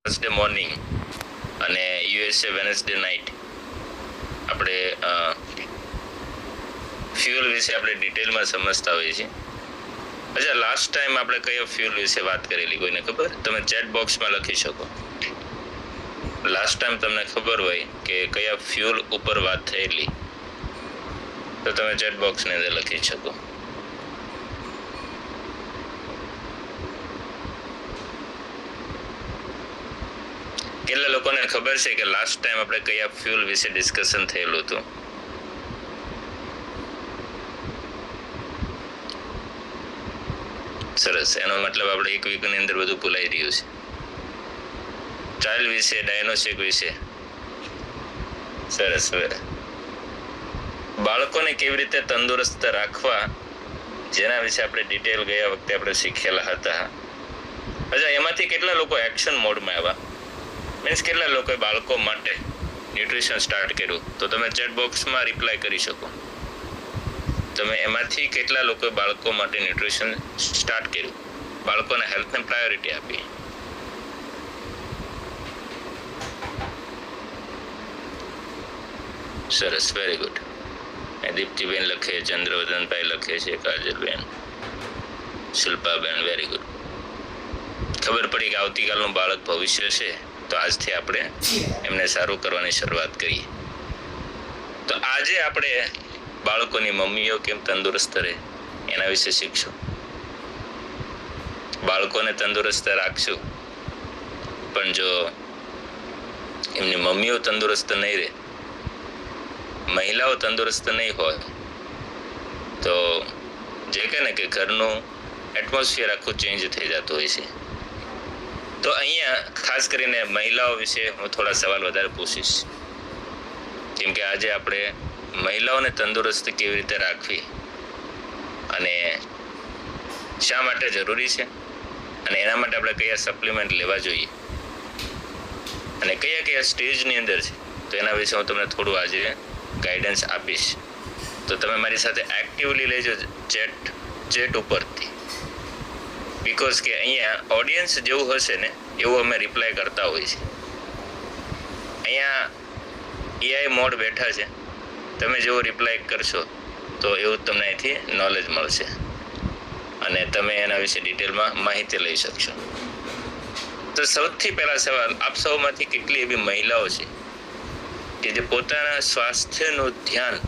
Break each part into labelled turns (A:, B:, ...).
A: Thursday morning અને USA Wednesday night આપણે fuel વિશે આપણે ડિટેલમાં સમજતા હોઈએ છીએ. અચ્છા, લાસ્ટ ટાઈમ આપણે કયા ફ્યુઅલ વિશે વાત કરેલી કોઈને ખબર? તમે ચેટ બોક્સમાં લખી શકો. લાસ્ટ ટાઈમ તમને ખબર હોય કે કયા ફ્યુઅલ ઉપર વાત થયેલી તો તમે ચેટ બોક્સની અંદર લખી શકો. કેટલા લોકોને ખબર છે કે લાસ્ટ ટાઈમ આપણે કયા ફ્યુઅલ વિશે ડિસ્કશન થયેલું હતું? સરસ. એનો મતલબ આપણે એક વીકની અંદર બધું ભૂલાઈ રહ્યું છે. ચાઇલ્ડ વિશે, ડાયગ્નોસ્ટિક વિશે. સરસ. બાળકોને કેવી રીતે તંદુરસ્ત રાખવા, જેના વિશે આપણે ડિટેલ ગયા વખતે આપણે શીખેલા હતા. અચ્છા, એમાંથી કેટલા લોકો એક્શન મોડમાં આવ્યા? મીન્સ કેટલા લોકોએ બાળકો માટે ન્યુટ્રિશન સ્ટાર્ટ કર્યું? તો તમે ચેટ બોક્સમાં રિપ્લાય કરી શકો. તમે એમાંથી કેટલા લોકોએ બાળકો માટે ન્યુટ્રિશન સ્ટાર્ટ કર્યું, બાળકોના હેલ્થને પ્રાયોરિટી આપી? સરસ, વેરી ગુડ. દીપ્તિબેન લખે, ચંદ્રવદનભાઈ લખે છે, કાજલબેન, શિલ્પાબેન, વેરી ગુડ. ખબર પડી કે આવતીકાલનું બાળક ભવિષ્ય છે, તો આજથી આપણે એમને સારું કરવાની શરૂઆત કરીએ. તો આજે આપણે બાળકોની મમ્મીઓ કેમ તંદુરસ્ત રહે એના વિશે શીખશું. બાળકોને તંદુરસ્ત રાખશું, પણ જો એમની મમ્મીઓ તંદુરસ્ત નહીં રહે, મહિલાઓ તંદુરસ્ત નહીં હોય, તો જે કહે ને કે ઘરનું એટમોસ્ફિયર આખું ચેન્જ થઈ જતું હોય છે. તો અહીંયા ખાસ કરીને મહિલાઓ વિશે હું થોડા સવાલ વધારે પૂછીશ, કેમ કે આજે આપણે મહિલાઓને તંદુરસ્ત કેવી રીતે રાખવી અને શા માટે જરૂરી છે, અને એના માટે આપણે કયા સપ્લિમેન્ટ લેવા જોઈએ અને કયા કયા સ્ટેજની અંદર છે, તો એના વિશે હું તમને થોડું આજે ગાઈડન્સ આપીશ. તો તમે મારી સાથે એક્ટિવલી લેજો ચેટ ઉપરથી, બીકોઝ કે અહીંયા ઓડિયન્સ જેવું હશે ને એવું અમે રિપ્લાય કરતા હોઈએ છીએ. અહીંયા એઆઈ મોડ બેઠા છે, તમે જેવો રિપ્લાય કરશો તો એવું તમને અહીંથી નોલેજ મળશે અને તમે એના વિશે ડિટેલમાં માહિતી લઈ શકશો. તો સૌથી પહેલા સવાલ, આપ સૌમાંથી કેટલી એવી મહિલાઓ છે કે જે પોતાના સ્વાસ્થ્યનું ધ્યાન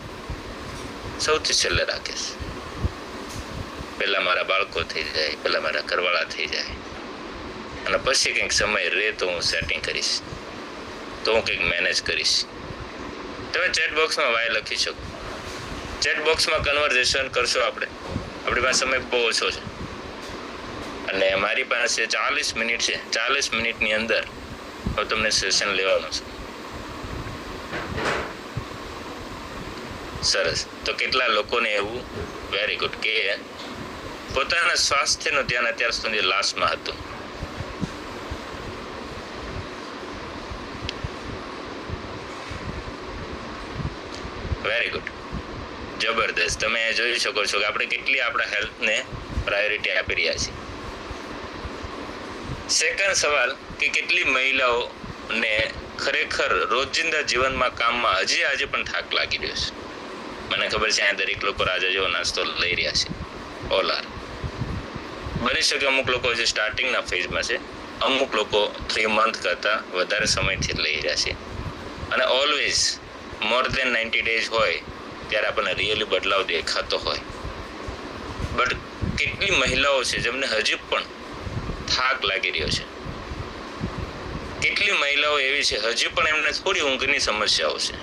A: સૌથી છેલ્લે રાખે છે? પહેલા મારા બાળકો થઈ જાય, પહેલા મારા ઘરવાળા થઈ જાય, અને પછી કંઈક સમય રહે તો હું સેટિંગ કરીશ, તો હું કંઈક મેનેજ કરીશ. તમે ચેટ બોક્સમાં વાય લખી શકો. ચેટ બોક્સમાં કન્વર્ઝેશન કરશો. આપણી પાસે સમય બહુ ઓછો છે અને મારી પાસે 40 મિનિટ છે. 40 મિનિટની અંદર હું તમને સેશન લેવાનું છે. સરસ. તો કેટલા લોકોને એવું, વેરી ગુડ, કે પોતાના સ્વાસ્થ્યનું ધ્યાન અત્યાર સુધી લાસ્ટમાં હતું? વેરી ગુડ, જબરદસ્ત. તમે જોઈ શકો છો કે આપણે કેટલી આપણા હેલ્થને પ્રાયોરિટી આપી રહ્યા છીએ. સેકન્ડ સવાલ, કે કેટલી મહિલાઓને ખરેખર રોજિંદા જીવનમાં કામમાં આજે પણ થાક લાગી રહ્યો છે? મને ખબર છે અહીંયા દરેક લોકો રાજા જેવો નાસ્તો લઈ રહ્યા છે. All are. બની શકે અમુક લોકો જે સ્ટાર્ટિંગના ફેઝમાં છે, અમુક લોકો 3 મંથ કરતાં વધારે સમયથી લઈ રહ્યા છે, અને ઓલવેઝ મોર દેન 90 ડેઝ હોય ત્યારે આપણને રિયલી બદલાવ દેખાતો હોય. બટ કેટલી મહિલાઓ છે જેમને હજી પણ થાક લાગી રહ્યો છે? કેટલી મહિલાઓ એવી છે હજી પણ એમને થોડી ઊંઘની સમસ્યાઓ છે,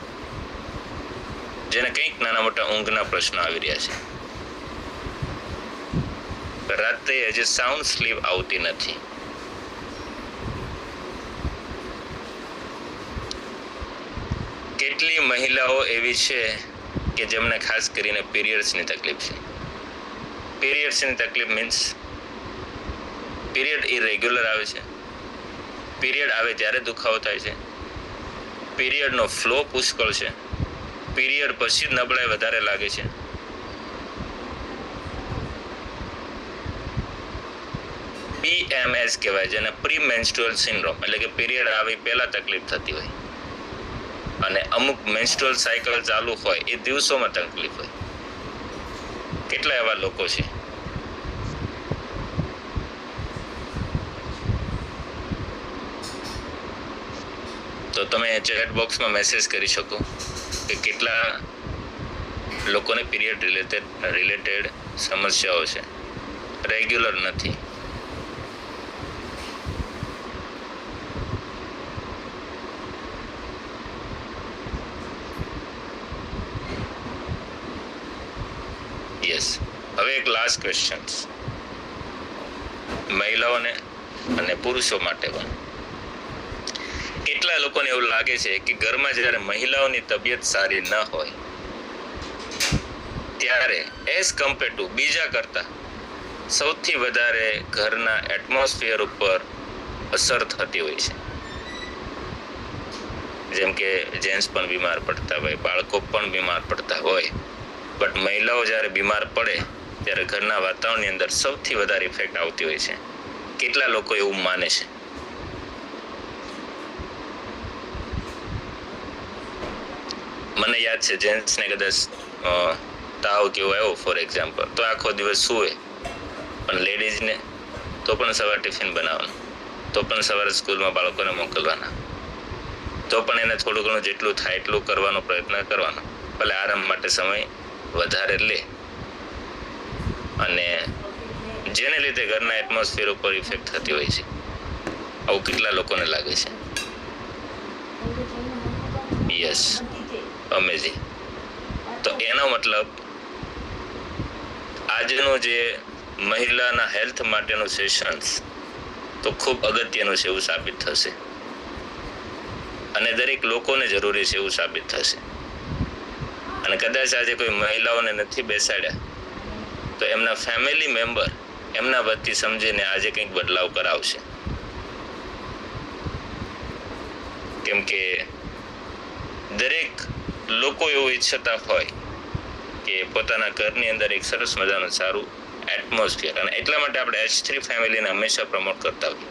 A: જેને કંઈક નાના મોટા ઊંઘના પ્રશ્નો આવી રહ્યા છે? રાત્રે હજી સાઉન્ડ સ્લીપ આવતી નથી. કેટલી મહિલાઓ એવી છે કે જેમને ખાસ કરીને પીરિયડ્સની તકલીફ છે? પીરિયડ્સની તકલીફ મીન્સ પીરિયડ ઇરેગ્યુલર આવે છે, પીરિયડ આવે ત્યારે દુખાવો થાય છે, પીરિયડનો ફ્લો પુષ્કળ છે, પીરિયડ પછી નબળાઈ વધારે લાગે છે. PMS કહેવાય, જેને પ્રી મેન્સ્ટ્રુઅલ સિન્ડ્રોમ, એટલે કે પીરિયડ આવી પહેલા તકલીફ થતી હોય અને અમુક મેન્સ્ટ્રુઅલ સાયકલ ચાલુ હોય એ દિવસોમાં તકલીફ હોય. કેટલા એવા લોકો છે? તો તમે ચેટ બોક્સમાં મેસેજ કરી શકો કે કેટલા લોકોને પીરિયડ રિલેટેડ સમસ્યાઓ છે, રેગ્યુલર નથી. યસ. હવે એક લાસ્ટ ક્વેશ્ચન મહિલાઓને અને પુરુષો માટે પણ. કેટલા લોકોને એવું લાગે છે કે ઘરમાં જ્યારે મહિલાઓની તબિયત સારી ન હોય ત્યારે એઝ કમ્પેર ટુ બીજા કરતા સૌથી વધારે ઘરના એટમોસ્ફિયર ઉપર અસર થતી હોય છે? જેમ કે જેન્ટ્સ પણ બીમાર પડતા હોય, બાળકો પણ બીમાર પડતા હોય, બટ મહિલાઓ જ્યારે બીમાર પડે ત્યારે ઘરના વાતાવરણની અંદર સૌથી વધારે ઇફેક્ટ આવતી હોય છે. કેટલા લોકો એવું માને છે? મને યાદ છે જેન્ટ્સને કદાચ તાવ કેવો આવ્યો ફોર એક્ઝામ્પલ, તો આખો દિવસ સૂવે, પણ લેડીઝને તો પણ સવારે ટિફિન બનાવવાનું, તો પણ સવારે સ્કૂલમાં બાળકોને મોકલવાના, તો પણ એને થોડું ઘણું જેટલું થાય એટલું કરવાનો પ્રયત્ન કરવાનો, ભલે આરામ માટે સમય વધારે લે, અને જેને લીધે ઘરના એટમોસ્ફિયર ઉપર ઇફેક્ટ થતી હોય છે. આવું કેટલા લોકોને લાગે છે? Yes, amazing. તો એનો મતલબ આજનું જે મહિલાના હેલ્થ માટેનું સેશન્સ તો ખૂબ અગત્યનું છે એવું સાબિત થશે, અને દરેક લોકોને જરૂરી છે એવું સાબિત થશે. અને કદાચ આજે કોઈ મહિલાઓને નથી બેસાડ્યા તો એમના ફેમિલી મેમ્બર એમના વતી સમજીને આજે કંઈક બદલાવ કરાવશે. કેમ કે દરેક લોકો એવું ઈચ્છતા હોય કે પોતાના ઘરની અંદર એક સરસ મજાનું સારું એટમોસ્ફિયર, અને એટલા માટે આપણે H3 ફેમિલીને હંમેશા પ્રમોટ કરતા હોઈએ,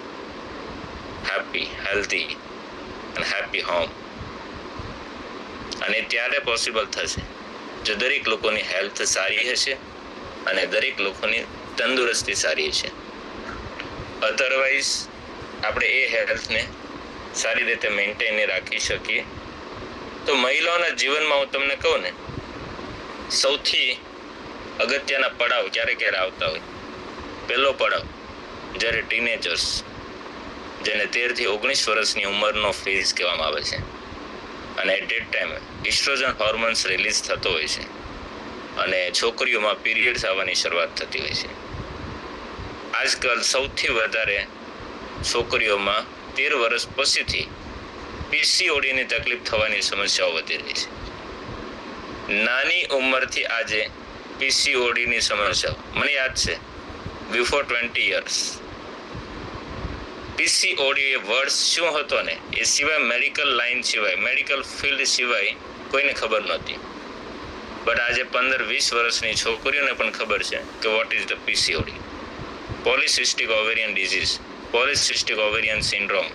A: હેપી, હેલ્ધી અને હેપી હોમ. અને ત્યારે પોસિબલ થશે જો દરેક લોકોની હેલ્થ સારી હશે અને દરેક લોકોની તંદુરસ્તી સારી હશે. અધરવાઇઝ આપણે એ હેલ્થને સારી રીતે મેન્ટેન રાખી શકીએ. તો મહિલાઓના જીવનમાં હું તમને કહું ને, સૌથી અગત્યના પડાવ ક્યારે ક્યારે આવતા હોય. પહેલો પડાવ જ્યારે ટીનેજર્સ, જેને 13 થી 19 વર્ષની ઉંમરનો ફેઝ કહેવામાં આવે છે, અને at that time oestrogen hormones release થતો હોય છે અને છોકરીઓમાં પીરિયડ્સ આવવાની શરૂઆત થતી હોય છે. આજકાલ સૌથી વધારે છોકરીઓમાં 13 વર્ષ પછીથી PCODની તકલીફ થવાની સમસ્યાઓ વધી રહી છે. નાની ઉંમરથી આજે PCODની સમસ્યાઓ, મને યાદ છે બિફોર 20 years PCOD એ વર્ડ શું હતો ને એ સિવાય મેડિકલ લાઈન સિવાય, મેડિકલ ફિલ્ડ સિવાય કોઈને ખબર નહોતી. બટ આજે 15-20 વર્ષની છોકરીઓને પણ ખબર છે કે what is the PCOD, polycystic ovarian disease, polycystic ovarian syndrome.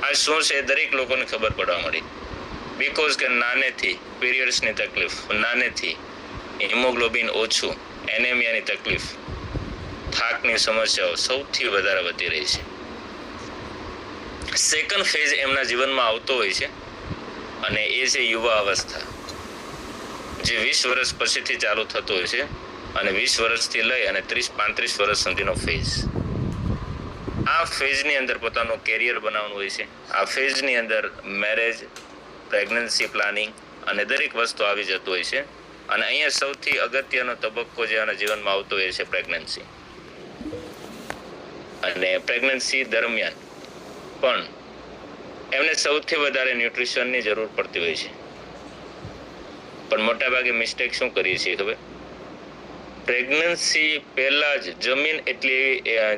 A: આ શું છે દરેક લોકોને ખબર પડવા મળી, બીકોઝ કે નાનેથી પીરિયડ્સની તકલીફ, નાનેથી હિમોગ્લોબિન ઓછું, એનેમિયાની તકલીફ, થાકની સમસ્યાઓ સૌથી વધારે વધી રહી છે. સેકન્ડ ફેઝ એમના જીવનમાં આવતો હોય છે અને એ છે યુવા અવસ્થા, જે 20 વર્ષ પછીથી ચાલુ થતો હોય છે અને 20 વર્ષથી લઈ અને 30-35 વર્ષ સુધીનો ફેઝ. આ ફેઝની અંદર પોતાનું કેરિયર બનાવવાનું હોય છે. આ ફેઝની અંદર મેરેજ, પ્રેગ્નન્સી પ્લાનિંગ અને દરેક વસ્તુ આવી જતું હોય છે. અને અહીંયા સૌથી અગત્યનો તબક્કો જે આના જીવનમાં આવતો હોય છે પ્રેગ્નન્સી. અને પ્રેગ્નન્સી દરમિયાન પણ એમને સૌથી વધારે ન્યુટ્રિશનની જરૂર પડતી હોય છે. પણ મોટાભાગે મિસ્ટેક શું કરીએ છીએ ખબર? પ્રેગ્નન્સી પહેલા જ જમીન એટલી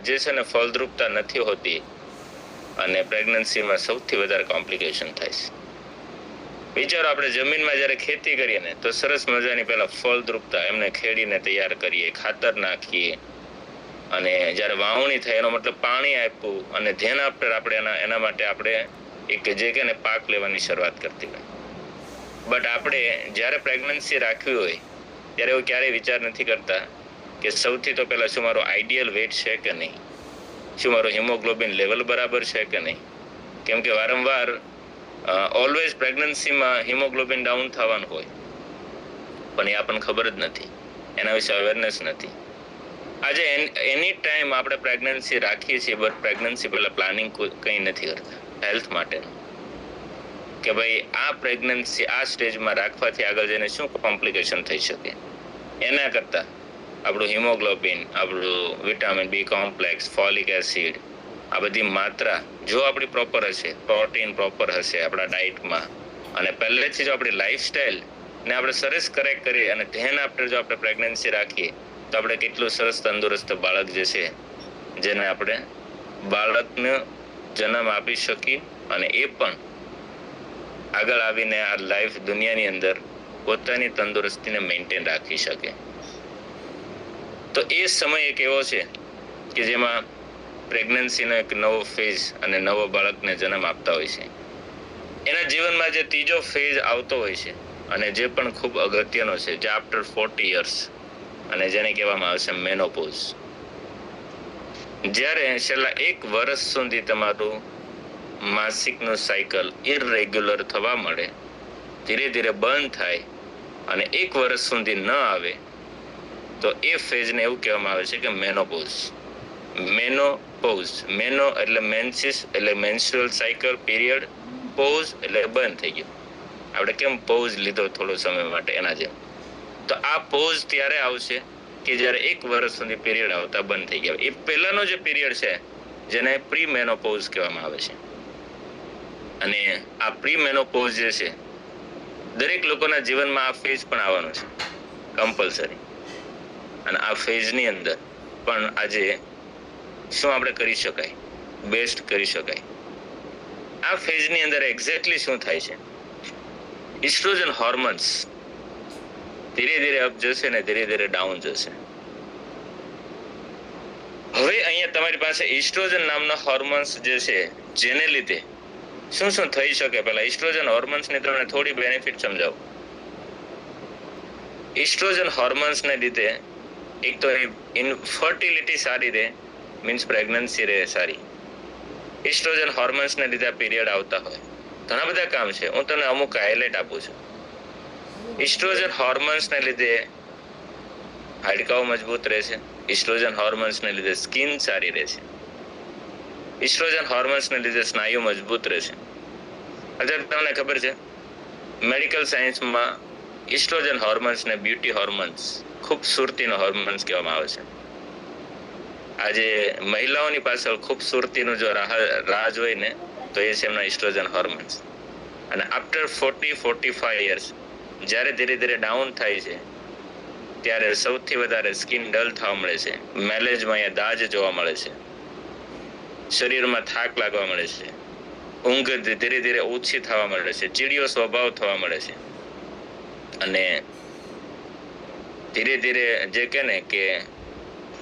A: જે છે ને ફળદ્રુપતા નથી હોતી અને પ્રેગ્નન્સીમાં સૌથી વધારે કોમ્પ્લિકેશન થાય છે. વિચારો, આપણે જમીનમાં જ્યારે ખેતી કરીએ ને તો સરસ મજાની પહેલા ફળદ્રુપતા એમને ખેડીને તૈયાર કરીએ, ખાતર નાખીએ, અને જ્યારે વાવણી થઈ એનો મતલબ પાણી આપ્યું અને ધેન આફ્ટર આપણે એના માટે આપણે એક જે કે ને પાક લેવાની શરૂઆત કરતી હોય. બટ આપણે જ્યારે પ્રેગ્નન્સી રાખવી હોય ત્યારે એવું ક્યારેય વિચાર નથી કરતા કે સૌથી તો પહેલા શું મારો આઈડિયલ વેટ છે કે નહીં, શું મારો હિમોગ્લોબિન લેવલ બરાબર છે કે નહીં. કેમ કે વારંવાર ઓલવેઝ પ્રેગ્નન્સીમાં હિમોગ્લોબિન ડાઉન થવાનું હોય, પણ એ આપણને ખબર જ નથી, એના વિશે અવેરનેસ નથી. આજે એની ટાઈમ આપણે પ્રેગ્નન્સી રાખીએ છીએ, બટ પ્રેગ્નન્સી પહેલા પ્લાનિંગ કંઈ નથી કરતા હેલ્થ માટેનું, કે ભાઈ આ પ્રેગ્નન્સી આ સ્ટેજમાં રાખવાથી આગળ જઈને શું કોમ્પ્લિકેશન થઈ શકે. એના કરતાં આપણું હિમોગ્લોબિન, આપણું vitamin B complex, folic acid, આ બધી માત્રા જો આપણી પ્રોપર હશે, પ્રોટીન પ્રોપર હશે આપણા ડાયટમાં, અને પહેલેથી જો આપણી લાઈફસ્ટાઈલ ને આપણે સરસ કરેક્ટ કરીએ અને ધેન આફ્ટર જો આપણે પ્રેગ્નન્સી રાખીએ તો આપણે કેટલું સરસ તંદુરસ્ત બાળક જે છે જેને આપણે બાળકને જન્મ આપી શકીએ અને એ પણ આગળ આવીને આ લાઈફ દુનિયાની અંદર પોતાની તંદુરસ્તીને મેન્ટેન રાખી શકે. તો એ સમય એક એવો છે કે જેમાં પ્રેગ્નન્સીનો એક નવો ફેઝ અને નવો બાળકને જન્મ આપતા હોય છે. એના જીવનમાં જે ત્રીજો ફેઝ આવતો હોય છે અને જે પણ ખૂબ અગત્યનો છે, જે આફ્ટર 40 યર્સ, અને જેને કહેવામાં આવે છે મેનોપોઝ. જ્યારે છેલ્લા 1 વર્ષ સુધી તમારું માસિકનું સાયકલ ઇરેગ્યુલર થવા મળે, ધીરે ધીરે બંધ થાય અને 1 વર્ષ સુધી ન આવે, તો એ ફેઝને એવું કહેવામાં આવે છે કે મેનોપોઝ. મેનો એટલે મેન્સિસ એટલે મેન્સ્ટ્રુઅલ સાયકલ પીરિયડ, પોઝ એટલે બંધ થઈ ગયો. આપણે કેમ પોઝ લીધો થોડો સમય માટે, એના જેમ. તો આ પોઝ ત્યારે આવશે કે જ્યારે 1 વર્ષ સુધી પીરિયડ આવતા બંધ થઈ ગયા. એ પહેલાનો જે પીરિયડ છે જેને પ્રી મેનોપોઝ કહેવામાં આવે છે. અને આ પ્રી મેનોપોઝ જે છે દરેક લોકોના જીવનમાં આ ફેઝ પણ આવવાનો છે કમ્પલસરી. અને આ ફેઝની અંદર પણ આજે શું આપણે કરી શકાય, બેસ્ટ કરી શકાય. આ ફેઝની અંદર એક્ઝેક્ટલી શું થાય છે, ઇસ્ટ્રોજન હોર્મોન્સ ધીરે ધીરે અપ જશે ને ધીરે ધીરે ડાઉન જશે. હવે અહીંયા તમારી પાસે ઇસ્ટ્રોજન નામના હોર્મોન્સ જે છે જેને લીધે શું શું થઈ શકે. પહેલા ઇસ્ટ્રોજન હોર્મોન્સની તમને થોડી બેનિફિટ સમજાવું. ઇસ્ટ્રોજન હોર્મોન્સને લીધે એક તો ઇનફર્ટિલિટી સારી રહે, મીન્સ પ્રેગ્નન્સી રહે સારી. ઇસ્ટ્રોજન હોર્મોન્સને લીધે પીરિયડ આવતા હોય, ઘણા બધા કામ છે, હું તમને અમુક હાઇલાઇટ આપું છું. ઇસ્ટ્રોજન હોર્મોન્સને લીધે હાડકાઓ મજબૂત રહેશે. ઇસ્ટ્રોજન હોર્મોન્સને લીધે સ્કિન સારી રહેશે. ઇસ્ટ્રોજન હોર્મોન્સને લીધે સ્નાયુ મજબૂત રહેશે. અત્યારે તમને ખબર છે મેડિકલ સાયન્સમાં ઇસ્ટ્રોજન હોર્મોન્સને બ્યુટી હોર્મોન્સ, ખૂબસૂરતીનો હોર્મોન્સ કહેવામાં આવે છે. આજે મહિલાઓની પાછળ ખૂબસૂરતીનું જો રાજ હોય ને તો એ છે એમના ઇસ્ટ્રોજન હોર્મોન્સ. અને આફ્ટર 40-45 યર્સ જ્યારે ધીરે ધીરે ડાઉન થાય છે ત્યારે સૌથી વધારે સ્કિન ડલ થવા મળે છે, મેલેજમાં અહીંયા દાજ જોવા મળે છે, શરીરમાં થાક લાગવા મળે છે, ઊંઘ ધીરે ધીરે ઓછી થવા મળે છે, ચીડિયો સ્વભાવ થવા મળે છે, અને ધીરે ધીરે જે કે ને કે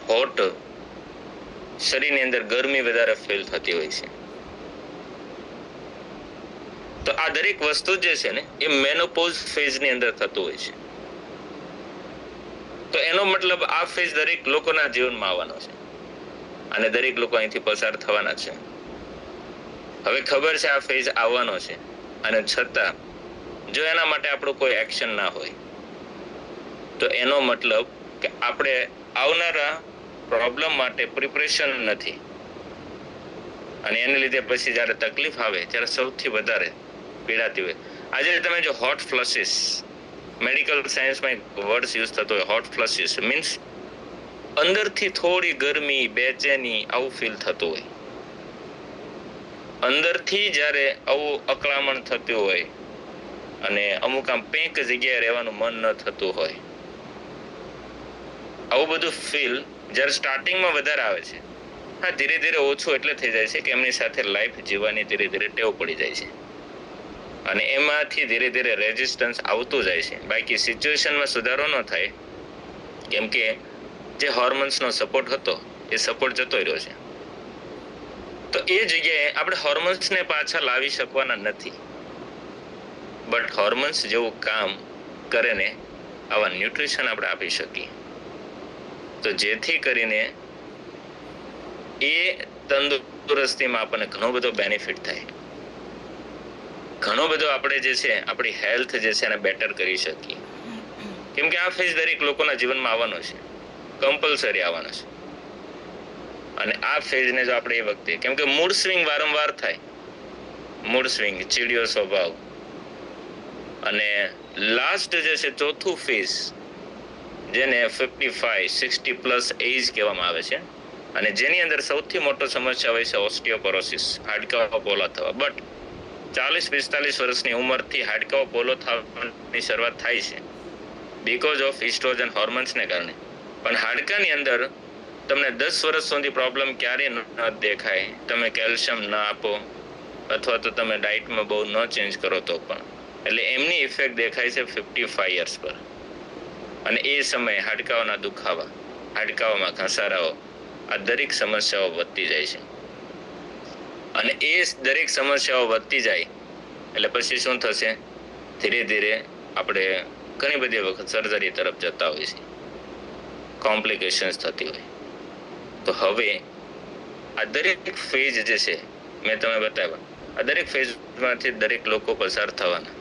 A: હોટ શરીરની અંદર ગરમી વધારે ફીલ થતી હોય છે. તો આ દરેક વસ્તુ જે છે ને એ મેનોપોઝ ફેઝની અંદર થતું હોય છે. તો એનો મતલબ આ ફેઝ દરેક લોકોના જીવનમાં આવવાનો છે અને દરેક લોકો અહીંથી પસાર થવાના છે. હવે ખબર છે આ ફેઝ આવવાનો છે, અને છતાં જો એના માટે આપણું કોઈ એક્શન ના હોય તો એનો મતલબ કે આપણે આવનારા પ્રોબ્લેમ માટે પ્રિપરેશન નથી, અને એને લીધે પછી જ્યારે તકલીફ આવે ત્યારે સૌથી વધારે પીડાતી હોય. આજે તમે જો હોટ ફ્લશિસ, મેડિકલ સાયન્સમાં એક વર્ડ્સ યુઝ થતો હોય, હોટ ફ્લશિસ મીન્સ અંદરથી થોડી ગરમી, બેચેની આવું ફીલ થતું હોય. અંદરથી જ્યારે આવું અકળામણ થતું હોય અને અમુક આમ પેંક જગ્યાએ રહેવાનું મન ન થતું હોય, આવું બધું ફીલ જ્યારે સ્ટાર્ટિંગમાં વધારે આવે છે. હા, ધીરે ધીરે ઓછું એટલે થઈ જાય છે કે એમની સાથે લાઈફ જીવવાની ધીરે ધીરે ટેવ પડી જાય છે અને એમાંથી ધીરે ધીરે રેઝિસ્ટન્સ આવતું જાય છે. બાકી સિચ્યુએશનમાં સુધારો ન થાય, કેમ કે જે હોર્મોન્સનો સપોર્ટ હતો એ સપોર્ટ જતો રહ્યો છે. તો એ જગ્યાએ આપણે હોર્મોન્સને પાછા લાવી શકવાના નથી, બટ હોર્મોન્સ જેવું કામ કરે ને આવા ન્યુટ્રિશન આપણે આપી શકીએ, તો જેથી કરીને એ તંદુરસ્તીમાં આપણને ઘણો બધો બેનિફિટ થાય, ઘણો બધો આપણે જે છે આપણી હેલ્થ જે છે એને બેટર કરી શકીએ. કેમ કે આ ફેઝ દરેક લોકોના જીવનમાં આવવાનો છે, કમ્પલસરી આવવાનો છે. અને આ ફેઝને જો આપણે એ વખતે, કેમ કે મૂડ સ્વિંગ વારંવાર થાય, મૂડ સ્વિંગ, ચીડિયો સ્વભાવ, અને લાસ્ટ જે છે ચોથું ફેઝ જેને 55-60+ એજ કહેવામાં આવે છે, અને જેની અંદર સૌથી મોટો સમસ્યા હોય છે ઓસ્ટિયોપોરોસિસ, હાડકાઓ પોલા થવા. બટ 40-45 વર્ષની ઉંમરથી હાડકાઓ પોલો થવાની શરૂઆત થાય છે બીકોઝ ઓફ ઇસ્ટ્રોજન હોર્મોન્સને કારણે. પણ હાડકાની અંદર તમને 10 વર્ષ સુધી પ્રોબ્લેમ ક્યારેય ન દેખાય, તમે કેલ્શિયમ ન આપો અથવા તો તમે ડાયટમાં બહુ ન ચેન્જ કરો તો પણ, એટલે એમની ઇફેક્ટ દેખાય છે 55 યર્સ પર. અને એ સમયે હાડકાઓના દુખાવા, હાડકાઓમાં ઘસારાઓ, આ દરેક સમસ્યાઓ વધતી જાય છે. અને એ દરેક સમસ્યાઓ વધતી જાય એટલે પછી શું થશે, ધીરે ધીરે આપણે ઘણી બધી વખત સર્જરી તરફ જતા હોય છે, કોમ્પ્લિકેશન્સ થતી હોય. તો હવે આ દરેક ફેઝ જે છે મેં તમે બતાવ્યા, આ દરેક ફેઝમાંથી દરેક લોકો પસાર થવાના.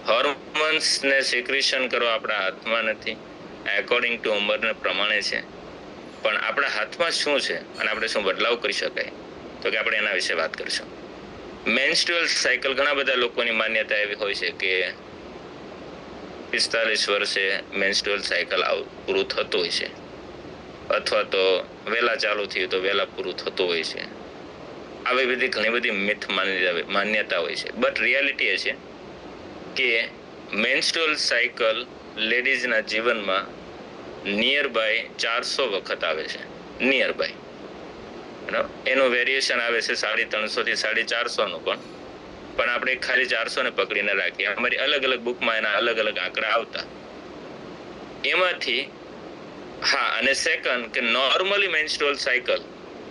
A: હોર્મોન્સને સિક્રેશન કરવા આપણા હાથમાં નથી, એકોર્ડિંગ ટુ ઉંમરને પ્રમાણે છે. પણ આપણા હાથમાં શું છે અને આપણે શું બદલાવ કરી શકાય, તો કે આપણે એના વિશે વાત કરીશું. મેન્સ્ટ્રુઅલ સાયકલ, ઘણા બધા લોકોની માન્યતા એવી હોય છે કે 45 વર્ષે મેન્સ્ટ્રુઅલ સાયકલ પૂરું થતું હોય છે, અથવા તો વહેલા ચાલુ થયું તો વહેલા પૂરું થતું હોય છે. આવી બધી ઘણી બધી મિથ માન્યતા હોય છે. બટ રિયાલિટી એ છે કે મેન્સ્ટ્રુઅલ સાયકલ લેડીઝના જીવનમાં નિયર બાય 400 વખત આવે છે, નિયર બાય. એનું વેરિએશન આવે છે 350 થી 450 પણ આપણે ખાલી 400 ને પકડીને રાખીએ. અમારી અલગ અલગ બુકમાં એના અલગ અલગ આંકડા આવતા. એમાંથી હા, અને સેકન્ડ કે નોર્મલી મેન્સ્ટ્રુઅલ સાયકલ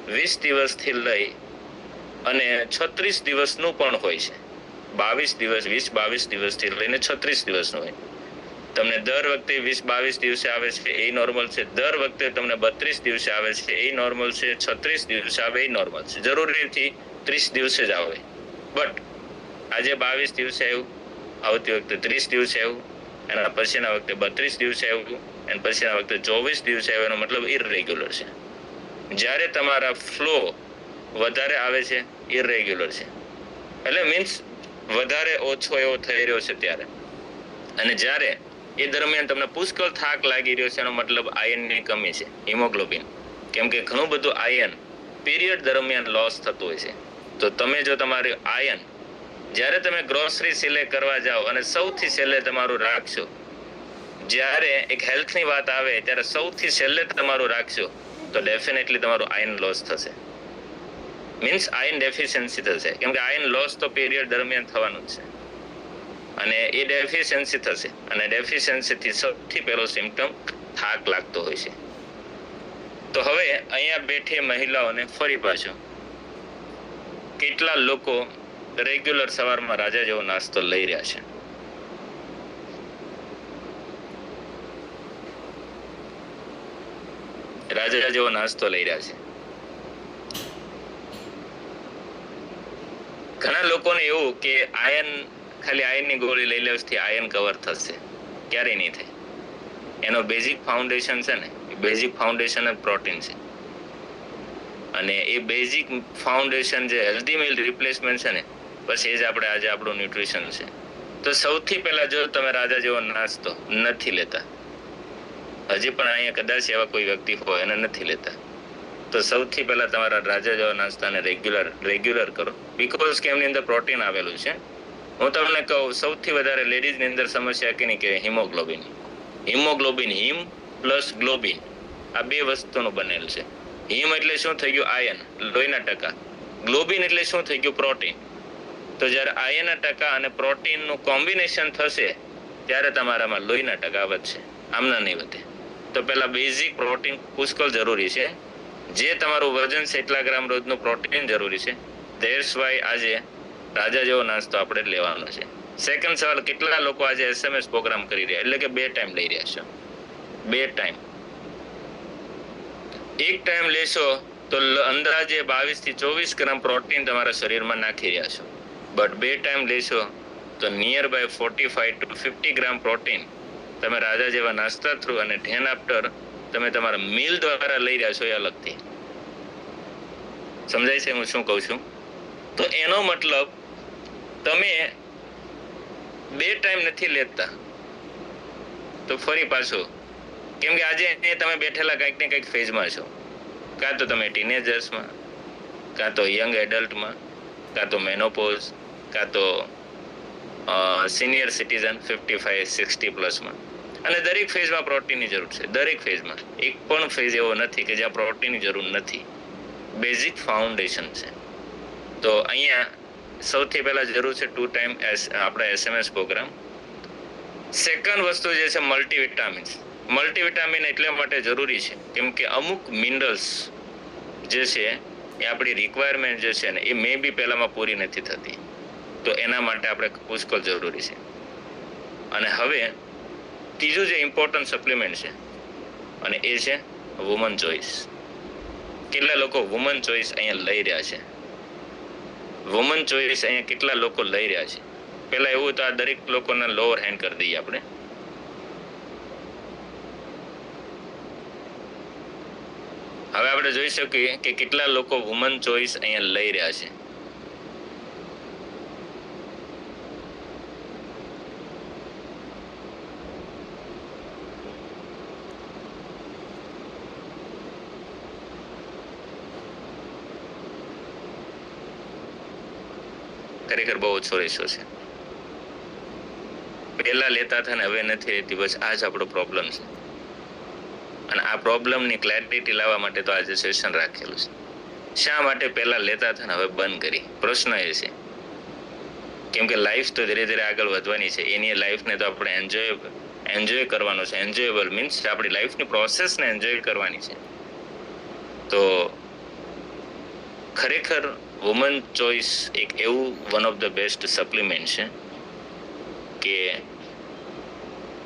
A: 20 દિવસથી લઈ અને 36 દિવસનું પણ હોય છે. 22 દિવસથી લઈને 36 દિવસનું હોય. તમને દર વખતે 20-22 દિવસે આવે છે એ નોર્મલ છે, દર વખતે તમને 32 દિવસે આવે છે એ નોર્મલ છે, 36 દિવસે આવે એ નોર્મલ છે. જરૂરી નથી 30 દિવસે જ આવે. બટ આજે 22 દિવસે આવ્યું, આવતી વખતે 30 દિવસે આવ્યું, એના પછીના વખતે 32 દિવસે આવ્યું, અને પછીના વખતે 24 દિવસે આવ્યું. એનો મતલબ ઇરરેગ્યુલર છે. જ્યારે તમારા ફ્લો વધારે આવે છે, ઇરરેગ્યુલર છે, એટલે મીન્સ વધારે ઓછો એવો થઈ રહ્યો છે ત્યારે. અને જ્યારે એ દરમિયાન તમને પુષ્કળ થાક લાગી રહ્યો છે, એનો મતલબ આયનની કમી છે, હિમોગ્લોબિન. કેમ કે ઘણું બધું આયન પીરિયડ દરમિયાન લોસ થતું હોય છે. તો તમે જો તમારી આયન જ્યારે તમે ગ્રોસરી સિલેક્ટ કરવા જાઓ અને સૌથી છેલ્લે તમારું રાખશો, જ્યારે એક હેલ્થની વાત આવે ત્યારે સૌથી છેલ્લે તમારું રાખશો, તો ડેફિનેટલી તમારું આયન લોસ થશે, મીન્સ આયન ડેફિશિયન્સી થશે. કેમ કે આયન લોસ તો પીરિયડ દરમિયાન થવાનું જ છે, અને એ ડેફિશિયન્સી થશે. અને ડેફિશિયન્સીથી સૌથી પહેલો સિમ્પટમ થાક લાગતો હોય છે. તો હવે અહીંયા બેઠી મહિલાઓને ફરી પાછો, કેટલા લોકો રેગ્યુલર સવારમાં રાજા જેવો નાસ્તો લઈ રહ્યા છે? રાજા જેવો નાસ્તો લઈ રહ્યા છે. ઘણા લોકોને એવું કે આયન, ખાલી આયનની ગોળી લઈ લેવાથી આયન કવર થશે, ક્યારેય નહીં થાય. એનો બેઝિક ફાઉન્ડેશન છે ને, બેઝિક ફાઉન્ડેશન જ પ્રોટીન છે. અને એ બેઝિક ફાઉન્ડેશન જે હેલ્ધી મીલ રિપ્લેસમેન્ટ છે ને, બસ એ જ આપણે આજે આપણું ન્યુટ્રિશન છે. તો સૌથી પહેલા જો તમે રાજા જેવો નાસ્તો નથી લેતા, હજી પણ અહીંયા કદાચ એવા કોઈ વ્યક્તિ હોય અને નથી લેતા, તો સૌથી પહેલા તમારા રાજા જેવા નાસ્તાને રેગ્યુલર કરો. બીકોઝ કે એમની અંદર પ્રોટીન આવેલું છે. હું તમને કહું, સૌથી વધારે લેડીઝની અંદર સમસ્યા કેની કે હિમોગ્લોબિન. હિમ પ્લસ ગ્લોબિન, આ બે વસ્તુનું બનેલ છે. હિમ એટલે શું થઈ ગયું? આયન, લોહીના ટકા. ગ્લોબિન એટલે શું થઈ ગયું? પ્રોટીન. તો જ્યારે આયનના ટકા અને પ્રોટીનનું કોમ્બિનેશન થશે ત્યારે તમારામાં લોહીના ટકા વધશે, આમના નહીં વધે. તો પહેલા બેઝિક પ્રોટીન પુષ્કળ જરૂરી છે. જે તમારું વજન છે એટલા ગ્રામ રોજનું પ્રોટીન જરૂરી છે. ધેટ્સ વાય આજે રાજા જેવો નાસ્તો આપણે લેવાનો છે. સેકન્ડ સવાલ, કેટલા લોકો આજે SMS પ્રોગ્રામ કરી રહ્યા, એટલે કે 2 ટાઈમ લઈ રહ્યા છો? 2 ટાઈમ. એક ટાઈમ લેશો તો અંદાજે 22 થી 24 ગ્રામ પ્રોટીન તમારા શરીરમાં નાખી રહ્યા છો. બટ 2 ટાઈમ લેશો તો near by 45 to 50 gram protein તમે રાજા જેવા નાસ્તા થ્રુ અને ધેન આફ્ટર તમે તમારા મીલ દ્વારા લઈ રહ્યા છો. એ અલગથી સમજાય છે હું શું કહું છું? તો એનો મતલબ તમે 2 ટાઈમ નથી લેતા. તો ફરી પાછું, કેમ કે આજે તમે બેઠેલા કંઈક ને કંઈક ફેઝમાં છો. કાં તો તમે ટીનેજર્સમાં, કાં તો યંગ એડલ્ટમાં, કાં તો મેનોપોઝ, કાં તો સિનિયર સિટીઝન 55-60 પ્લસમાં. અને દરેક ફેઝમાં પ્રોટીનની જરૂર છે. દરેક ફેઝમાં એક પણ ફેઝ એવો નથી કે જ્યાં પ્રોટીનની જરૂર નથી. બેઝિક ફાઉન્ડેશન છે. તો અહીંયા સૌથી પહેલાં જરૂર છે 2 ટાઈમ આપણા SMS પ્રોગ્રામ. સેકન્ડ વસ્તુ જે છે મલ્ટીવિટામિન્સ. મલ્ટીવિટામિન એટલા માટે જરૂરી છે કેમ કે અમુક મિનરલ્સ જે છે એ આપણી રિક્વાયરમેન્ટ જે છે ને એ મે બી પહેલામાં પૂરી નથી થતી. તો એના માટે આપણે પુષ્કળ જરૂરી છે. અને હવે ત્રીજું જે ઇમ્પોર્ટન્ટ સપ્લિમેન્ટ છે અને એ છે વુમન ચોઇસ. કેટલા લોકો વુમન ચોઇસ અહીંયા લઈ રહ્યા છે? વુમન ચોઇસ અહીંયા કેટલા લોકો લઈ રહ્યા છે? પહેલાં એવું તો આ દરેક લોકોના લોઅર હેન્ડ કરી દઈએ આપણે. હવે આપણે જોઈ શકીએ કે કેટલા લોકો વુમન ચોઇસ અહીંયા લઈ રહ્યા છે. ખરેખર બહુ ઓછો રેશો છે. પહેલા લેતા હતા ને હવે નથી લેતી. બસ આ જ આપણો પ્રોબ્લેમ છે. અને આ પ્રોબ્લેમની ક્લેરિટી લાવવા માટે તો આજે સેશન રાખેલું છે. શા માટે પહેલા લેતા હતા ને હવે બંધ કરી? પ્રશ્ન એ છે કેમ કે લાઈફ તો ધીરે ધીરે આગળ વધવાની છે. એની લાઈફને તો આપણે એન્જોય કરવાનો છે. એન્જોયેબલ મીન્સ આપણી લાઈફની પ્રોસેસને એન્જોય કરવાની છે. તો ખરેખર વુમન ચોઇસ એક એવું one of the best supplement છે કે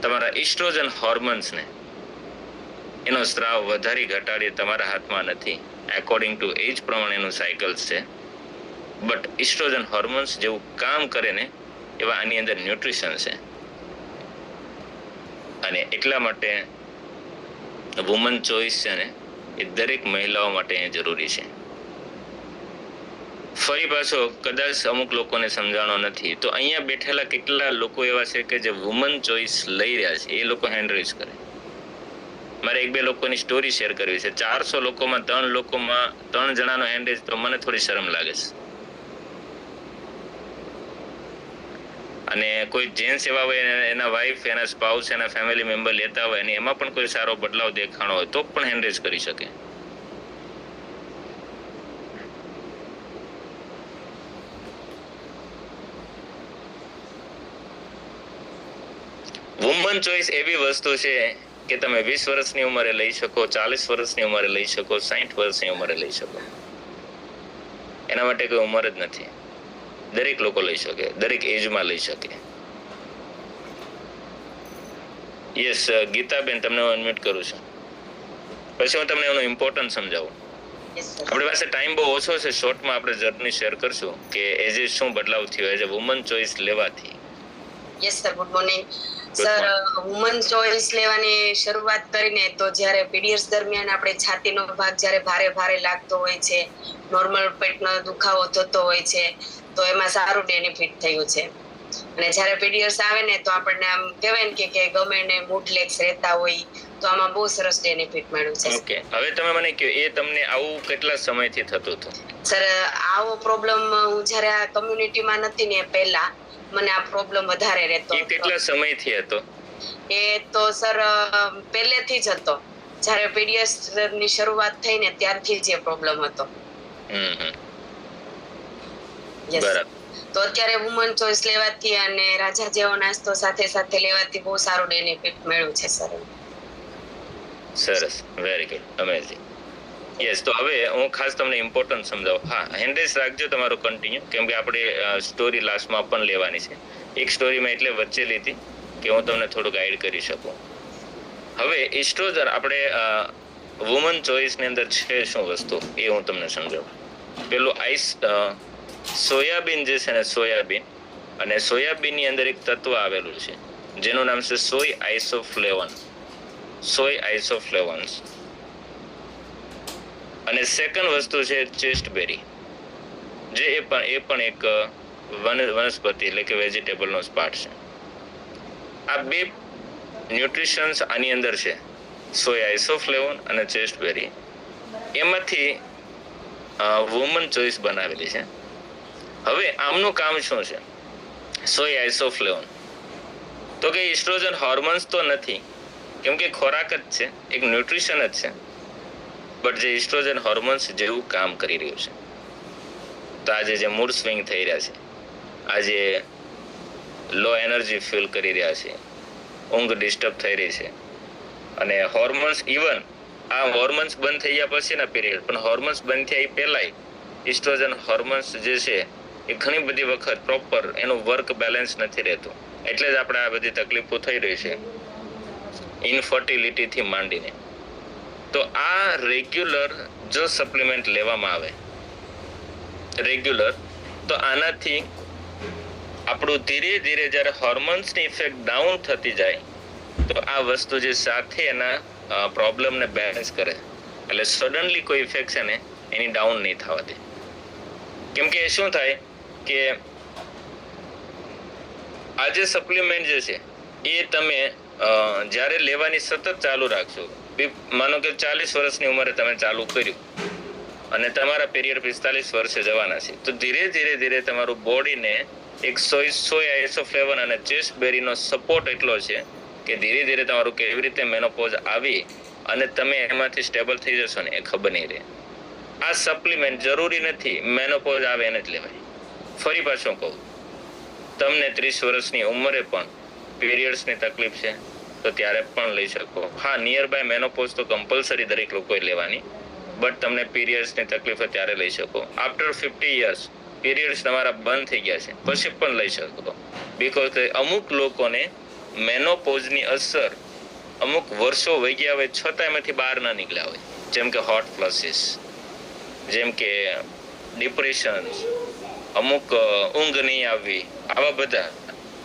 A: તમારા ઇસ્ટ્રોજન હોર્મોન્સને એનો સ્ત્રાવ વધારી ઘટાડી તમારા હાથમાં નથી. એકોર્ડિંગ ટુ એજ પ્રમાણેનું સાયકલ છે. બટ ઇસ્ટ્રોજન હોર્મોન્સ જેવું કામ કરે ને એવા આની અંદર ન્યુટ્રિશન છે. અને એટલા માટે વુમન ચોઇસ છે ને એ દરેક મહિલાઓ માટે જરૂરી છે. ફરી પાછો કદાચ અમુક લોકોને સમજાણો નથી તો અહીંયા બેઠેલા કેટલા લોકો એવા છે કે જે વુમન ચોઇસ લઈ રહ્યા છે? એ લોકો હેન્ડ રેઝ કરે. મારે 1-2 લોકોની સ્ટોરી શેર કરવી છે. 400 લોકોમાં 3 જણાનો હેન્ડ રેઝ તો મને થોડી શરમ લાગે છે. અને કોઈ જેન્ટ્સ એવા હોય એના વાઈફ, એના સ્પાઉસ, એના ફેમિલી મેમ્બર લેતા હોય અને એમાં પણ કોઈ સારો બદલાવ દેખાણો હોય તો પણ હેન્ડ રેઝ કરી શકે. વુમન ચોઇસ એવી વસ્તુ છે કે તમે 20 વર્ષની ઉંમરે લઈ શકો, 40 વર્ષની ઉંમરે લઈ શકો, 60 વર્ષની ઉંમરે લઈ શકો. એના માટે કોઈ ઉંમર જ નથી. દરેક લોકો લઈ શકે, દરેક એજમાં લઈ શકે. યસ ગીતાબેન, તમને હું અનમ્યુટ કરું છું. પછી હું તમને એનું ઇમ્પોર્ટન્સ સમજાવું. આપણી પાસે ટાઈમ બહુ ઓછો છે. શોર્ટમાં આપણે જર્ની શેર કરશું કે એજ શું બદલાવ થયો એજ વુમન ચોઇસ લેવાથી.
B: Yes sir, good morning sir. Woman choice લેવાની શરૂઆત કરીને તો જ્યારે પીરિયડ્સ દરમિયાન આપણે છાતીનો ભાગ જ્યારે ભારે ભારે લાગતો હોય છે, નોર્મલ પેટનો દુખાવો થતો હોય છે, તો એમાં સારું બેનિફિટ થયું છે. અને જ્યારે પીરિયડ્સ આવે ને તો આપણને આમ કહેવાય ને કે ગમે ને મૂડ લેક્સ રહેતા હોય તો આમાં બહુ સરસ બેનિફિટ મળ્યું છે.
A: ઓકે, હવે તમે મને કહો એ તમને આવું કેટલા સમયથી થતું હતું?
B: સર આવો પ્રોબ્લેમ હું જ્યારે આ કમ્યુનિટીમાં નથી ને પહેલા મને આ પ્રોબ્લેમ વધારે રહેતો.
A: એ કેટલા સમયથી હતો?
B: એ તો સર પહેલેથી જ હતો. જ્યારે પીરિયડ્સ ની શરૂઆત થઈ ને ત્યારથી જ એ પ્રોબ્લેમ હતો.
A: બરાબર.
B: તો અત્યારે વુમન ચોઇસ લેવાથી અને રાજા જેવો નાસ્તો સાથે સાથે લેવાથી બહુ સારું બેનિફિટ મળ્યું છે સર.
A: સરસ, વેરી ગુડ, અમેઝિંગ. યસ, તો હવે હું ખાસ તમને ઇમ્પોર્ટન્ટ સમજાવું. હા, હેન્ડ રેસ રાખજો તમારો કન્ટિન્યુ, કેમ કે આપણે સ્ટોરી લાસ્ટમાં પણ લેવાની છે. એક સ્ટોરીમાં એટલે વચ્ચે લીધી કે હું તમને થોડું ગાઈડ કરી શકું. હવે એસ્ટ્રોજન આપણે વુમન ચોઇસની અંદર છે શું વસ્તુ એ હું તમને સમજાવું. પેલું સોયાબીન જે છે ને, સોયાબીન, અને સોયાબીનની અંદર એક તત્વ આવેલું છે જેનું નામ છે સોય આઇસોફ્લેવન્સ. અને સેકન્ડ વસ્તુ છે ચેસ્ટબેરી, જે એ પણ એક વનસ્પતિ એટલે કે વેજીટેબલનો જ પાર્ટ છે. આ બે ન્યુટ્રિશન્સ આની અંદર છે, સોય આઇસોફ્લેવન અને ચેસ્ટબેરી. એમાંથી વુમન ચોઇસ બનાવેલી છે. હવે આમનું કામ શું છે? સોય આઇસોફ્લેવન તો કે ઇસ્ટ્રોજન હોર્મોન્સ તો નથી, કેમ કે ખોરાક જ છે, એક ન્યુટ્રિશન જ છે, બટ જે ઇસ્ટ્રોજન હોર્મોન્સ જેવું કામ કરી રહ્યું છે. તો આજે જે મૂડ સ્વિંગ થઈ રહ્યા છે, આજે લો એનર્જી ફીલ કરી રહ્યા છે, ઊંઘ ડિસ્ટર્બ થઈ રહી છે, અને હોર્મોન્સ, ઇવન આ હોર્મોન્સ બંધ થઈ ગયા પછી ના પીરિયડ, પણ હોર્મોન્સ બંધ થયા એ પહેલાય ઇસ્ટ્રોજન હોર્મોન્સ જે છે એ ઘણી બધી વખત પ્રોપર એનું વર્ક બેલેન્સ નથી રહેતું. એટલે જ આપણે આ બધી તકલીફો થઈ રહી છે, ઇનફર્ટિલિટીથી માંડીને. તો આ રેગ્યુલર જો સપ્લિમેન્ટ લેવામાં આવે રેગ્યુલર, તો આનાથી આપણું ધીરે ધીરે જ્યારે હોર્મોન્સની ઇફેક્ટ ડાઉન થતી જાય, તો આ વસ્તુ જે સાથે એના પ્રોબ્લેમને બેલેન્સ કરે, એટલે સડનલી કોઈ ઇફેક્ટ છે ને એની ડાઉન નહીં થવા દે. કેમ કે શું થાય કે આ જે સપ્લિમેન્ટ જે છે એ તમે જ્યારે લેવાની સતત ચાલુ રાખશો, માનો કે 40 વર્ષની ઉંમરે તમે ચાલુ કર્યું અને તમારા પીરિયડ 45 વર્ષે જવાના છે, તો ધીરે ધીરે તમારું બોડીને એક સોય આઇસોફ્લેવન અને ચેસ્ટબેરીનો સપોર્ટ એટલો છે કે ધીરે ધીરે તમારું કેવી રીતે મેનોપોઝ આવી અને તમે એમાંથી સ્ટેબલ થઈ જશો ને એ ખબર નહીં રહે. આ સપ્લિમેન્ટ જરૂરી નથી મેનોપોઝ આવે એને જ લેવાય. ફરી પાછું કહું, તમને 30 વર્ષની ઉંમરે પણ પીરિયડ્સની તકલીફ છે તો ત્યારે પણ લઈ શકો. હા, નિયર બાય મેનોપોઝ તો કમ્પલસરી દરેક લોકોએ લેવાની, બટ તમને પીરિયડ્સની તકલીફ હોય ત્યારે લઈ શકો. આફ્ટર 50 યર્સ પીરિયડ્સ તમારા બંધ થઈ ગયા છે પછી પણ લઈ શકો, બીકોઝ અમુક લોકોને મેનોપોઝની અસર અમુક વર્ષો વહી ગયા હોય છતાં એમાંથી બહાર ના નીકળ્યા હોય, જેમ કે હોટ ફ્લશિસ, જેમ કે ડિપ્રેશન, અમુક ઊંઘ નહીં આવવી, આવા બધા.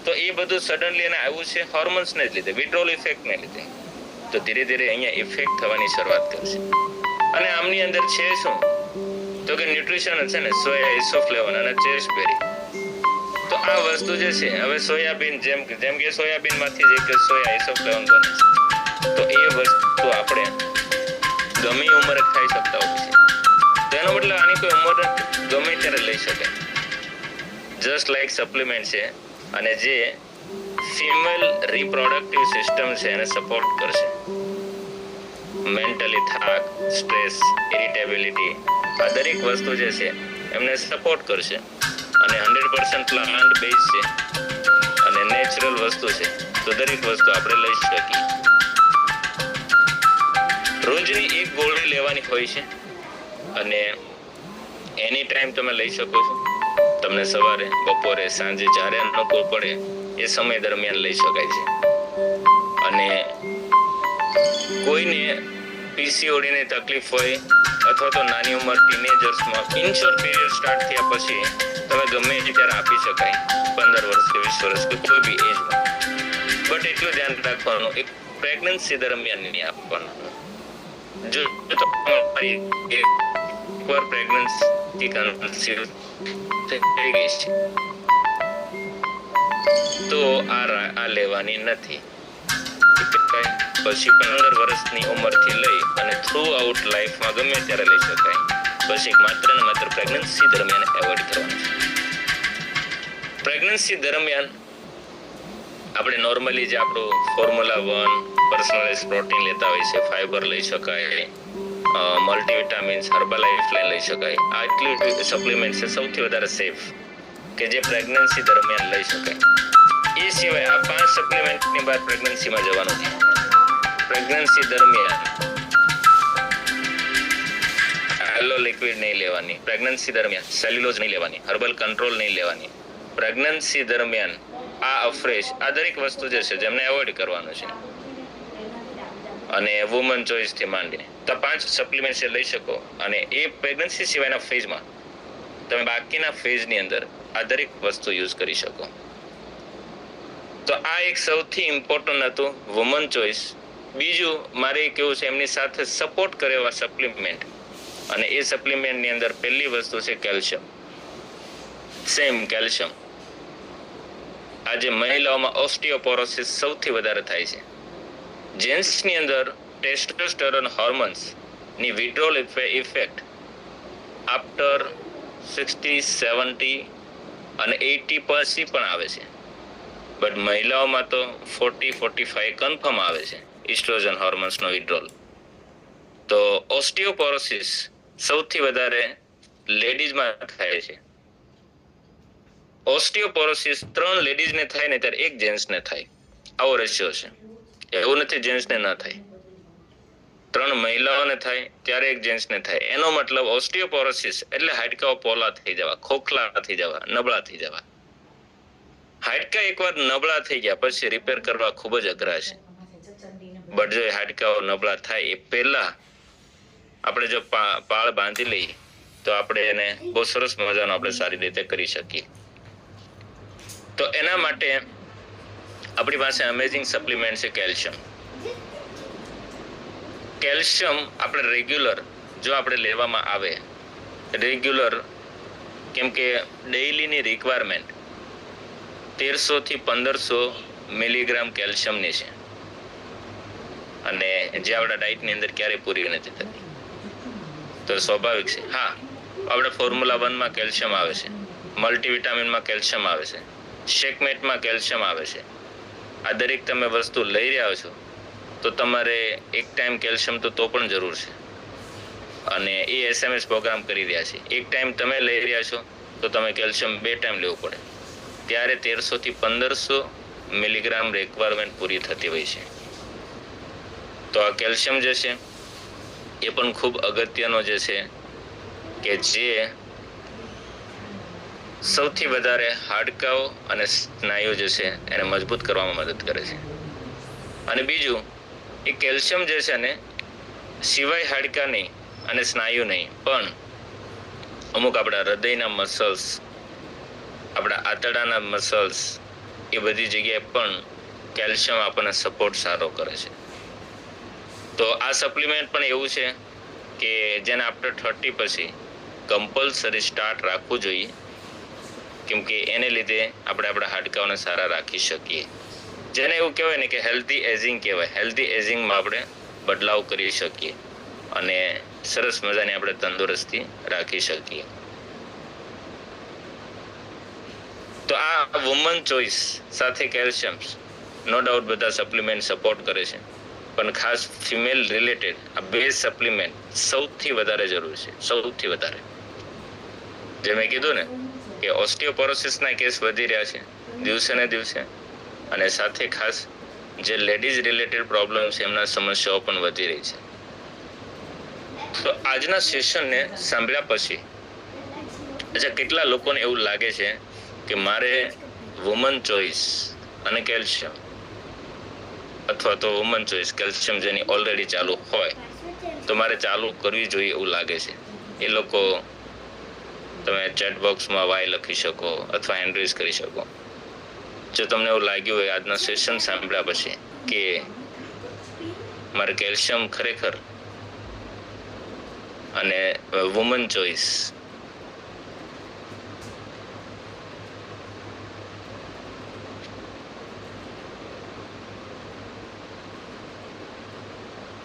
A: તો એ બધું સડનલી એને આવ્યું છે હોર્મોન્સને જ લીધે, વિડ્રોલ ઇફેક્ટને લીધે. તો ધીરે ધીરે અહીંયા ઇફેક્ટ થવાની શરૂઆત કરશે. અને આમની અંદર છે શું તો કે ન્યુટ્રિશન છે ને, સોય આઇસોફ્લેવન અને ચેસ્ટબેરી. તો આ વસ્તુ જે છે, હવે સોયાબીન જેમ કે સોયાબીનમાંથી જે સોય આઇસોફ્લેવન બને છે, તો એ વસ્તુ આપણે ગમે ઉંમરે ખાઈ શકતા હોય છે. તો એનો મતલબ આની કોઈ ઉંમર ગમે ત્યારે લઈ શકાય. જસ્ટ લાઈક સપ્લિમેન્ટ છે, અને જે ફિમેલ રિપ્રોડક્ટિવ સિસ્ટમ છે એને સપોર્ટ કરશે. મેન્ટલી થાક, સ્ટ્રેસ, ઇરિટેબિલિટી, આ દરેક વસ્તુ જે છે એમને સપોર્ટ કરશે. અને 100% પ્લાન્ટ બેઝ છે અને નેચરલ વસ્તુ છે, તો દરેક વસ્તુ આપણે લઈ શકીએ. રોજની એક ગોળી લેવાની હોય છે અને એની ટાઈમ તમે લઈ શકો છો. તમને સવારે, બપોરે, સાંજે જ્યારે અનુકૂળ પડે એ સમય દરમિયાન લઈ શકાય છે. અને કોઈને પીસીઓડીની તકલીફ હોય અથવા તો નાની ઉંમર ટીનેજર્સમાં ઇનશોર્ટ પીરિયડ સ્ટાર્ટ થયા પછી તમે ગમે ત્યારે આપી શકાય, 15 વર્ષ કે 20 વર્ષ કે કોઈ બી એજમાં. બટ એટલું ધ્યાન રાખવાનું, એક પ્રેગ્નન્સી દરમિયાન નહીં આપવાનું. જો તમારી એકવાર પ્રેગ્નન્સી કન્સીવ થઈ ગઈ છે તો આ લેવાની નથી. પછી 15 વર્ષની ઉંમરથી લઈ અને થ્રુ આઉટ લાઈફમાં ગમે ત્યારે લઈ શકાય. પછી માત્ર ને માત્ર પ્રેગ્નન્સી દરમિયાન એવોઇડ કરવાનું છે. પ્રેગ્નન્સી દરમિયાન આપણે નોર્મલી જે આપણું ફોર્મ્યુલા 1 પર્સનલાઇઝ પ્રોટીન લેતા હોય છે, ફાઈબર લઈ શકાય, મલ્ટીવિટામિન્સ, હર્બાલાઇફ લઈ શકાય. આ એટલી સપ્લિમેન્ટ છે સૌથી વધારે સેફ કે જે પ્રેગ્નન્સી દરમિયાન લઈ શકાય. એ સિવાય આ 5 સપ્લિમેન્ટની બાદ પ્રેગ્નન્સીમાં જવાનું છે. પ્રેગ્નન્સી દરમિયાન એલો લિક્વિડ નહીં લેવાની, પ્રેગ્નન્સી દરમિયાન સેલ્યુલોઝ નહીં લેવાની, હર્બલ કંટ્રોલ નહીં લેવાની, પ્રેગ્નન્સી દરમિયાન આ અફ્રેશ, આ દરેક વસ્તુ જે છે જેમને એવોઇડ કરવાનું છે. અને વુમન ચોઇસ થી માંડીને તો 5 સપ્લિમેન્ટ્સ લઈ શકો. અને એ પ્રેગ્નન્સી સિવાયના ફેઝમાં તમે બાકીના ફેઝની અંદર આ દરેક વસ્તુ યુઝ કરી શકો. તો આ એક સૌથી ઇમ્પોર્ટન્ટ હતું, વુમન ચોઇસ. બીજું મારે કેવું છે, એમની સાથે સપોર્ટ કરે એવા સપ્લિમેન્ટ, અને એ સપ્લિમેન્ટની અંદર પહેલી વસ્તુ છે કેલ્શિયમ. Same calcium. આજે મહિલાઓમાં ઓસ્ટિયોપોરોસિસ સૌથી વધારે થાય છે. જેન્ટ્સની અંદર ટેસ્ટોસ્ટેરોન હોર્મોન્સ ની વિડ્રોલ ઇફેક્ટ આફ્ટર 60, 70 અને 80 પછી પણ આવે છે. બટ મહિલાઓમાં તો 40-45 કન્ફર્મ આવે છે ઇસ્ટ્રોજન હોર્મોન્સનો વિડ્રોલ. તો ઓસ્ટિયોપોરોસિસ સૌથી વધારે લેડીઝમાં થાય છે. ઓસ્ટિયોપોરોસિસ 3 લેડીઝને થાય ને ત્યારે 1 જેન્ટ્સને થાય, આવો રેશિયો છે. એવું નથી જેન્ટ્સને ન થાય. 3 મહિલાઓને થાય ત્યારે 1 જેન્ટ્સને થાય. એનો મતલબ ઓસ્ટિયોપોરોસિસ એટલે હાડકાઓ પોલા થઈ જવા, ખોખલા થઈ જવા, નબળા થઈ જવા. હાડકા એકવાર નબળા થઈ ગયા પછી રિપેર કરવા ખૂબ જ અઘરા છે. બટ જો હાડકાઓ નબળા થાય એ પહેલા આપણે જો પાળ બાંધી લઈએ તો આપણે એને બહુ સરસ મજાનો આપણે સારી રીતે કરી શકીએ. તો એના માટે આપણી પાસે અમેઝિંગ સપ્લિમેન્ટ છે કેલ્શિયમ. કેલ્શિયમ આપણે રેગ્યુલર જો આપણે લેવામાં આવે, રેગ્યુલર, કેમ કે ડેઇલીની રિક્વાયરમેન્ટ 1300 થી 1500 મિલીગ્રામ કેલ્શિયમની છે, અને જે આપણા ડાયટની અંદર ક્યારેય પૂરી નથી થતી. તો સ્વાભાવિક છે. હા, આપણે ફોર્મ્યુલા 1માં કેલ્શિયમ આવે છે, મલ્ટીવિટામિનમાં કેલ્શિયમ આવે છે, શેકમેટમાં કેલ્શિયમ આવે છે. આ દરેક તમે વસ્તુ લઈ રહ્યા છો તો તમારે એક ટાઈમ કેલ્શિયમ તો પણ જરૂર છે. અને એ SMS પ્રોગ્રામ કરી રહ્યા છે. એક ટાઈમ તમે લઈ રહ્યા છો તો તમે કેલ્શિયમ 2 ટાઈમ લેવું પડે, ત્યારે 1300 થી 1500 મિલીગ્રામ રિક્વાયરમેન્ટ પૂરી થતી હોય છે. તો આ કેલ્શિયમ જે છે એ પણ ખૂબ અગત્યનો જે છે કે જે સૌથી વધારે હાડકાઓ અને સ્નાયુ જે છે એને મજબૂત કરવામાં મદદ કરે છે. અને બીજું, એ કેલ્શિયમ જે છે ને સિવાય હાડકા નહીં અને સ્નાયુ નહીં, પણ અમુક આપણા હૃદયના મસલ્સ, આપણા આંતરડાના મસલ્સ, એ બધી જગ્યાએ પણ કેલ્શિયમ આપણને સપોર્ટ સારો કરે છે. તો આ સપ્લિમેન્ટ પણ એવું છે કે જેને આફ્ટર 30 પછી કમ્પલસરી સ્ટાર્ટ રાખવું જોઈએ, કેમ કે એને લીધે આપણે આપણા હાડકાઓને સારા રાખી શકીએ. જેને એવું કહેવાય ને કે હેલ્ધી એજિંગ કહેવાય. હેલ્ધી એજિંગમાં આપણે બદલાવ કરી શકીએ અને સરસ મજાની આપણે તંદુરસ્તી રાખી શકીએ. તો આ વુમન ચોઇસ સાથે કેલ્શિયમ નો ડાઉટ બધા સપ્લિમેન્ટ સપોર્ટ કરે છે, પણ ખાસ ફિમેલ રિલેટેડ આ 2 સપ્લિમેન્ટ સૌથી વધારે જરૂર છે, સૌથી વધારે. જે મેં કીધું ને કે ઓસ્ટિયોપોરોસિસના કેસ વધી રહ્યા છે દિવસે ને દિવસે, અને સાથે ખાસ જે લેડીઝ રિલેટેડ પ્રોબ્લેમ છે એમના સમસ્યાઓ પણ વધી રહી છે. તો આજના સેશનને સાંભળ્યા પછી કેટલા લોકોને એવું લાગે છે કે મારે વુમન ચોઇસ અને કેલ્શિયમ, અથવા તો વુમન ચોઇસ કેલ્શિયમ જેની ઓલરેડી ચાલુ હોય તો મારે ચાલુ કરવી જોઈએ એવું લાગે છે. એ લોકો તમે ચેટ બોક્સમાં વાય લખી શકો અથવા હેન્ડ રેઝ કરી શકો. જો તમને એવું લાગ્યું હોય આજના સેશન સાંભળ્યા પછી કે મારે કેલ્શિયમ ખરેખર અને વુમન ચોઇસ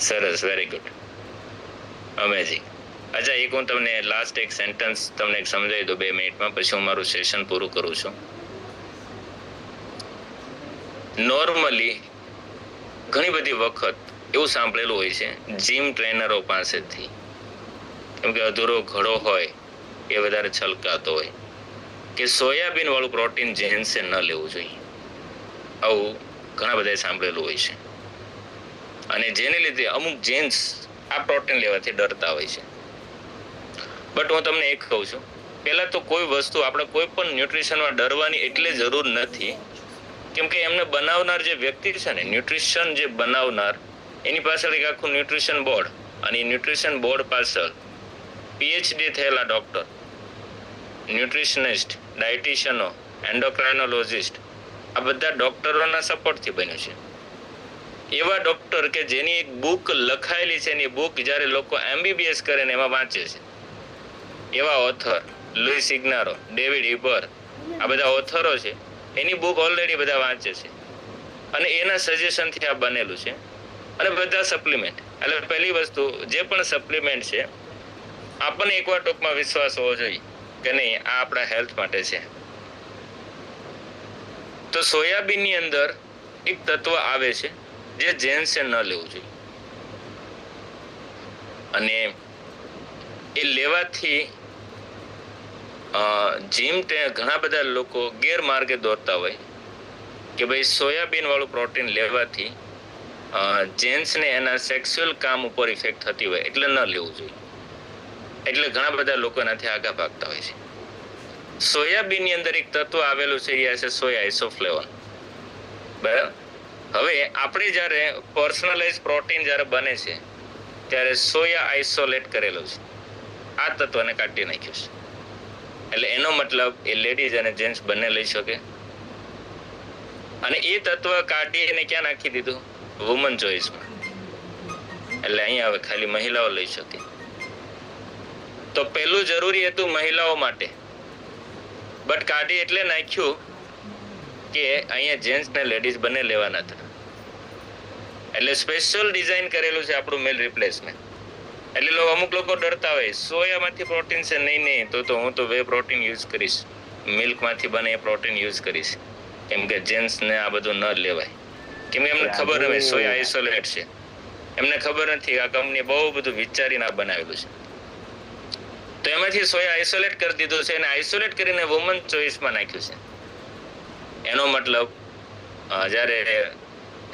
A: સરસ, વેરી ગુડ, અમેઝિંગ. અચ્છા, એક હું તમને લાસ્ટ એક સેન્ટેન્સ તમને એક સમજાવી દઉં 2 મિનિટમાં, પછી હું મારું સેશન પૂરું કરું છું. નોર્મલી ઘણી બધી વખત એવું સાંભળેલું હોય છે જીમ ટ્રેનરો પાસેથી, કેમ કે અધૂરો ઘડો હોય એ વધારે છલકાતો હોય, કે સોયાબીન વાળું પ્રોટીન જેન્ટ્સે ન લેવું જોઈએ. આવું ઘણા બધાએ સાંભળેલું હોય છે, અને જેને લીધે અમુક જેન્ટ્સ આ પ્રોટીન લેવાથી ડરતા હોય છે. બટ હું તમને એક કહું છું, પહેલા તો કોઈ વસ્તુ આપણે કોઈ પણ ન્યુટ્રિશનમાં ડરવાની એટલે જરૂર નથી, કેમ કે એમને બનાવનાર જે વ્યક્તિ છે ને, ન્યુટ્રિશન જે બનાવનાર, એની પાછળ એક આખું ન્યુટ્રિશન બોર્ડ, અને એ ન્યુટ્રિશન બોર્ડ પાછળ PhD થયેલા ડોક્ટર, ન્યુટ્રિશનિસ્ટ, ડાયટિશિયનો, એન્ડોક્રાઇનોલોજિસ્ટ, આ બધા ડોક્ટરોના સપોર્ટથી બન્યું છે. એવા ડોક્ટર કે જેની એક બુક લખાયેલી છે, એની બુક જ્યારે લોકો MBBS કરે ને એમાં વાંચે છે, એવા ઓથર લુઈસ ઇગ્નારો, ડેવિડ હિબર, આ બધા ઓથરો છે, એની બુક ઓલરેડી બધા વાંચે છે, અને એના સજેશનથી આ બનેલું છે. અને બધા સપ્લિમેન્ટ, એટલે પહેલી વસ્તુ, જે પણ સપ્લિમેન્ટ છે, આપણને એકવાર ટૂંકમાં વિશ્વાસ હોવો જોઈએ કે નહીં આ આપણા હેલ્થ માટે છે. તો સોયાબીનની અંદર એક તત્વ આવે છે જે જેન્ટ્સે ન લેવું જોઈએ, અને એ લેવાથી ઘણા બધા લોકો ગેરમાર્ગે દોરતા હોય કે ભાઈ સોયાબીન વાળું પ્રોટીન લેવાથી જેન્ટ્સને એના સેક્સ્યુઅલ કામ ઉપર ઇફેક્ટ થતી હોય એટલે ન લેવું જોઈએ. એટલે ઘણા બધા લોકો એનાથી આગા ભાગતા હોય છે. સોયાબીનની અંદર એક તત્વ આવેલું છે, એ છે સોયા આઇસોફ્લેવોન. બરાબર. હવે આપણે જ્યારે પર્સનલાઇઝ પ્રોટીન જ્યારે બને છે ત્યારે સોયા આઇસોલેટ કરેલું છે, આ તત્વને કાઢી નાખ્યું છે. એટલે એનો મતલબ એ લેડીઝ અને જેન્ટ્સ બંને લઈ શકે. અને એ તત્વ કાઢી એને ક્યાં નાખી દીધું? વુમન ચોઇસમાં. એટલે અહીંયા હવે ખાલી મહિલાઓ લઈ શકે. તો પહેલું જરૂરી હતું મહિલાઓ માટે, બટ કાઢી એટલે નાખ્યું કે અહીંયા જેન્ટ્સ ને લેડીઝ બંને લેવાના હતા. એટલે સ્પેશિયલ ડિઝાઇન કરેલું છે આપણું મેલ રિપ્લેસમેન્ટ. એટલે અમુક લોકો ડરતા હોય સોયામાંથી પ્રોટીન છે, નહીં તો હું તો વે પ્રોટીન યુઝ કરીશ, મિલ્કમાંથી બને એ પ્રોટીન યુઝ કરીશ, કેમ કે જેન્ટ્સ ને આ બધું ન લેવાય. કેમ કે એમને ખબર હોય સોયા આઇસોલેટ છે, એમને ખબર નથી આ કંપની બહુ બધું વિચારીને આ બનાવેલું છે. તો એમાંથી સોયા આઇસોલેટ કરી દીધું છે, અને આઇસોલેટ કરીને વુમન ચોઇસમાં નાખ્યું છે. એનો મતલબ જ્યારે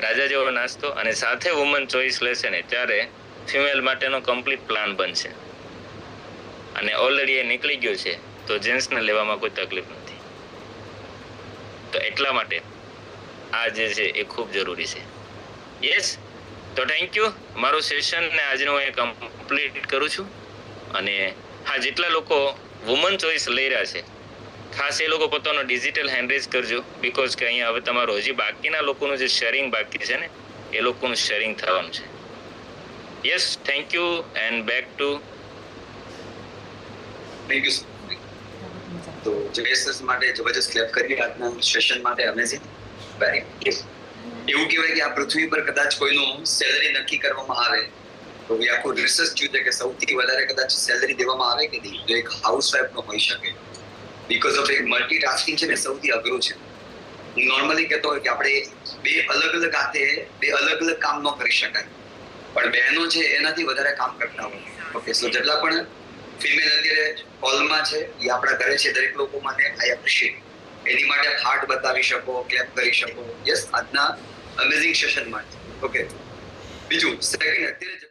A: રાજા જેવો નાસ્તો અને સાથે વુમન ચોઇસ લેશે ને ત્યારે ફિમેલ માટેનો કમ્પ્લીટ પ્લાન બનશે. અને ઓલરેડી એ નીકળી ગયું છે, તો જેન્ટ્સને લેવામાં કોઈ તકલીફ નથી. તો એટલા માટે આ જે છે એ ખૂબ જરૂરી છે. યસ, તો થેન્ક યુ. મારું સેશન ને આજનું હું કમ્પ્લીટ કરું છું. અને હા, જેટલા લોકો વુમન ચોઇસ લઈ રહ્યા છે, ખાસ એ લોકો પોતાનો ડિજિટલ હેન્ડરેજ કરજો, બીકોઝ કે અહીંયા હવે તમારું હજી બાકીના લોકોનું જે શેરિંગ બાકી છે ને, એ લોકોનું શેરિંગ થવાનું છે. Yes, thank you and back to.
C: Thank you. તો જયેશ માટે જબરજસ્ત ક્લેપ કરીએ આજના સેશન માટે. Amazing, very good. એવું કહેવાય કે આ પૃથ્વી પર કદાચ કોઈનું સેલરી નક્કી કરવામાં આવે તો એ આખું રિસર્ચ થયું છે કે સૌથી વધારે કદાચ સેલરી દેવામાં આવે કે નહીં, તો એક હાઉસવાઈફનો હોઈ શકે. બીકોઝ ઓફ એક મલ્ટીટાસ્કિંગ છે ને સૌથી અઘરું છે. હું નોર્મલી કહેતો હોય કે આપણે બે અલગ અલગ હાથે બે અલગ અલગ કામ ન કરી શકાય, પણ બહેનો છે એનાથી વધારે કામ કરતા હોય. ઓકે, સો જેટલા પણ ફિમેલ અત્યારે હોલમાં છે એ આપણા ઘરે છે, દરેક લોકો માટે આઈ એપ્રિશિએટ. એની માટે હાર્ટ બતાવી શકો, ક્લેપ કરી શકો. યસ, આજના અમેઝિંગ સેશન માટે. ઓકે, બીજું સેકન્ડ, અત્યારે